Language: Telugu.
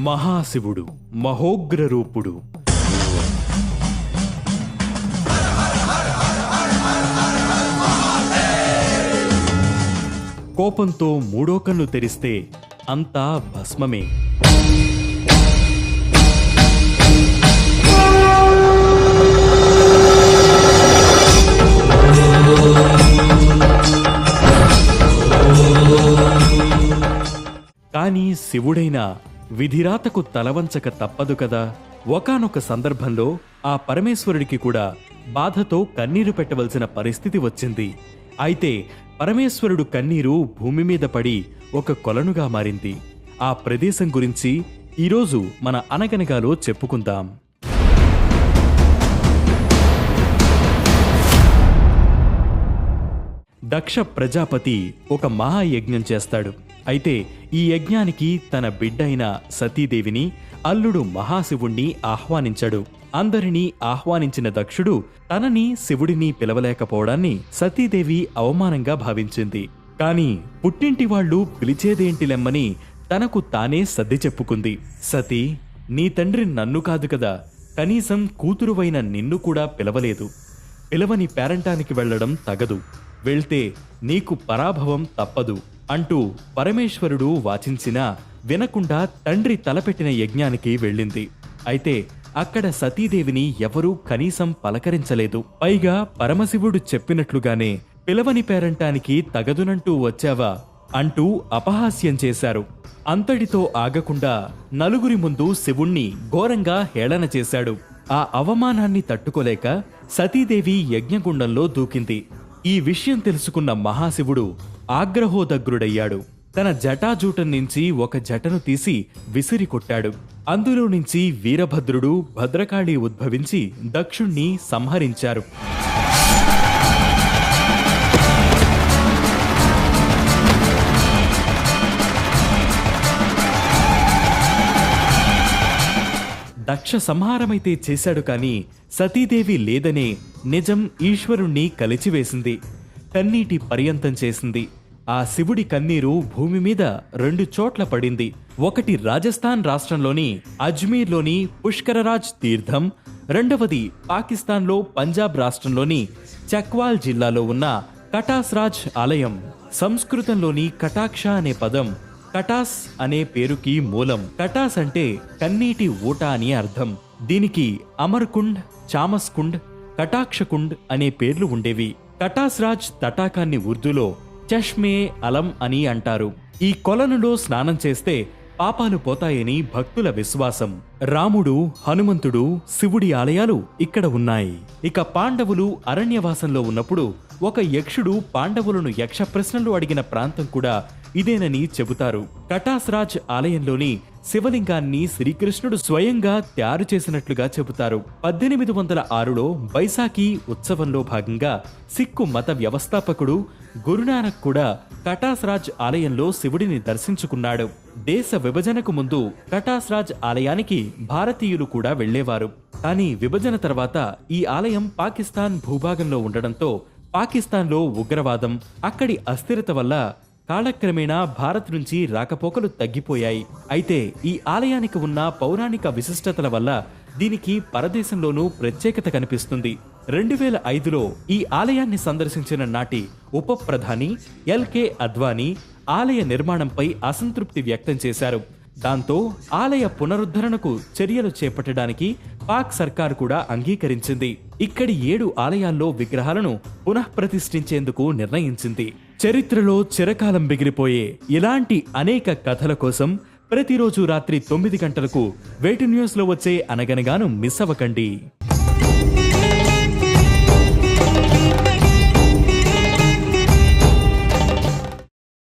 మహాశివుడు మహోగ్రరూపుడు. కోపంతో మూడో కన్ను తెరిస్తే అంతా భస్మమే. కానీ శివుడైనా విధిరాతకు తలవంచక తప్పదు కదా. ఒకానొక సందర్భంలో ఆ పరమేశ్వరుడికి కూడా బాధతో కన్నీరు పెట్టవలసిన పరిస్థితి వచ్చింది. అయితే పరమేశ్వరుడు కన్నీరు భూమి మీద పడి ఒక కొలనుగా మారింది. ఆ ప్రదేశం గురించి ఈరోజు మన అనగనగాలో చెప్పుకుందాం. దక్ష ప్రజాపతి ఒక మహాయజ్ఞం చేస్తాడు. అయితే ఈ యజ్ఞానికి తన బిడ్డైన సతీదేవిని, అల్లుడు మహాశివుణ్ణి ఆహ్వానించాడు. అందరినీ ఆహ్వానించిన దక్షుడు తనని శివుడిని పిలవలేకపోవడాన్ని సతీదేవి అవమానంగా భావించింది. కాని పుట్టింటి వాళ్లు పిలిచేదేంటిలెమ్మని తనకు తానే సర్ది చెప్పుకుంది. సతీ, నీ తండ్రి నన్ను కాదు కదా, కనీసం కూతురువైన నిన్ను కూడా పిలవలేదు. పిలవని పేరంటానికి వెళ్లడం తగదు. వెళ్తే నీకు పరాభవం తప్పదు అంటూ పరమేశ్వరుడు వాచించినా వినకుండా తండ్రి తలపెట్టిన యజ్ఞానికి వెళ్ళింది. అయితే అక్కడ సతీదేవిని ఎవరూ కనీసం పలకరించలేదు. పైగా పరమశివుడు చెప్పినట్లుగానే పిలవని పేరంటానికి తగదునంటూ వచ్చావా అంటూ అపహాస్యం చేశారు. అంతటితో ఆగకుండా నలుగురి ముందు శివుణ్ణి ఘోరంగా హేళన చేశాడు. ఆ అవమానాన్ని తట్టుకోలేక సతీదేవి యజ్ఞగుండంలో దూకింది. ఈ విషయం తెలుసుకున్న మహాశివుడు ఆగ్రహోదగ్రుడయ్యాడు. తన జటాజూటం నుంచి ఒక జటను తీసి విసిరి కొట్టాడు. అందులో నుంచి వీరభద్రుడు, భద్రకాళి ఉద్భవించి దక్షుణ్ణి సంహరించారు. దక్ష సంహారమైతే చేశాడు కాని సతీదేవి లేదనే నిజం ఈశ్వరుణ్ణి కలిచివేసింది. కన్నీటి పర్యంతం చేసింది. ఆ శివుడి కన్నీరు భూమి మీద 2 చోట్ల పడింది. ఒకటి రాజస్థాన్ రాష్ట్రంలోని అజ్మీర్లోని పుష్కరరాజ్ తీర్థం, రెండవది పాకిస్తాన్లో పంజాబ్ రాష్ట్రంలోని చక్వాల్ జిల్లాలో ఉన్న కటాస్రాజ్ ఆలయం. సంస్కృతంలోని కటాక్ష అనే పదం కటాస్ అనే పేరుకి మూలం. కటాస్ అంటే కన్నీటి ఊట అని అర్థం. దీనికి అమర్కుండ్, చామస్కుండ్, కటాక్షకుండ్ అనే పేర్లు ఉండేవి. కటాస్రాజ్ తటాకాన్ని ఉర్దూలో చష్మే అలం అని అంటారు. ఈ కొలనులో స్నానం చేస్తే పాపాలు పోతాయని భక్తుల విశ్వాసం. రాముడు, హనుమంతుడు, శివుడి ఆలయాలు ఇక్కడ ఉన్నాయి. ఇక పాండవులు అరణ్యవాసంలో ఉన్నప్పుడు ఒక యక్షుడు పాండవులను యక్ష ప్రశ్నలు అడిగిన ప్రాంతం కూడా ఇదేనని చెబుతారు. కటాస్రాజ్ ఆలయంలోని శివలింగాన్ని శ్రీకృష్ణుడు స్వయంగా తయారు చేసినట్లుగా చెబుతారు. 1806లో బైసాఖీ ఉత్సవంలో భాగంగా సిక్కు మత వ్యవస్థాపకుడు గురునానక్ కూడా కటాస్రాజ్ ఆలయంలో శివుడిని దర్శించుకున్నాడు. దేశ విభజనకు ముందు కటాస్రాజ్ ఆలయానికి భారతీయులు కూడా వెళ్లేవారు. కానీ విభజన తర్వాత ఈ ఆలయం పాకిస్తాన్ భూభాగంలో ఉండడంతో పాకిస్తాన్లో ఉగ్రవాదం, అక్కడి అస్థిరత వల్ల కాలక్రమేణా భారత్ నుంచి రాకపోకలు తగ్గిపోయాయి. అయితే ఈ ఆలయానికి ఉన్న పౌరాణిక విశిష్టతల వల్ల దీనికి పరదేశంలోనూ ప్రత్యేకత కనిపిస్తుంది. 2005లో ఈ ఆలయాన్ని సందర్శించిన నాటి ఉప ప్రధాని ఎల్కే అద్వానీ ఆలయ నిర్మాణంపై అసంతృప్తి వ్యక్తం చేశారు. దాంతో ఆలయ పునరుద్ధరణకు చర్యలు చేపట్టడానికి పాక్ సర్కార్ కూడా అంగీకరించింది. ఇక్కడి 7 ఆలయాల్లో విగ్రహాలను పునఃప్రతిష్ఠించేందుకు నిర్ణయించింది. చరిత్రలో చిరకాలం మిగిలిపోయే ఇలాంటి అనేక కథల కోసం ప్రతిరోజు రాత్రి 9 గంటలకు వేటు న్యూస్లో వచ్చే అనగనగాను మిస్ అవ్వకండి.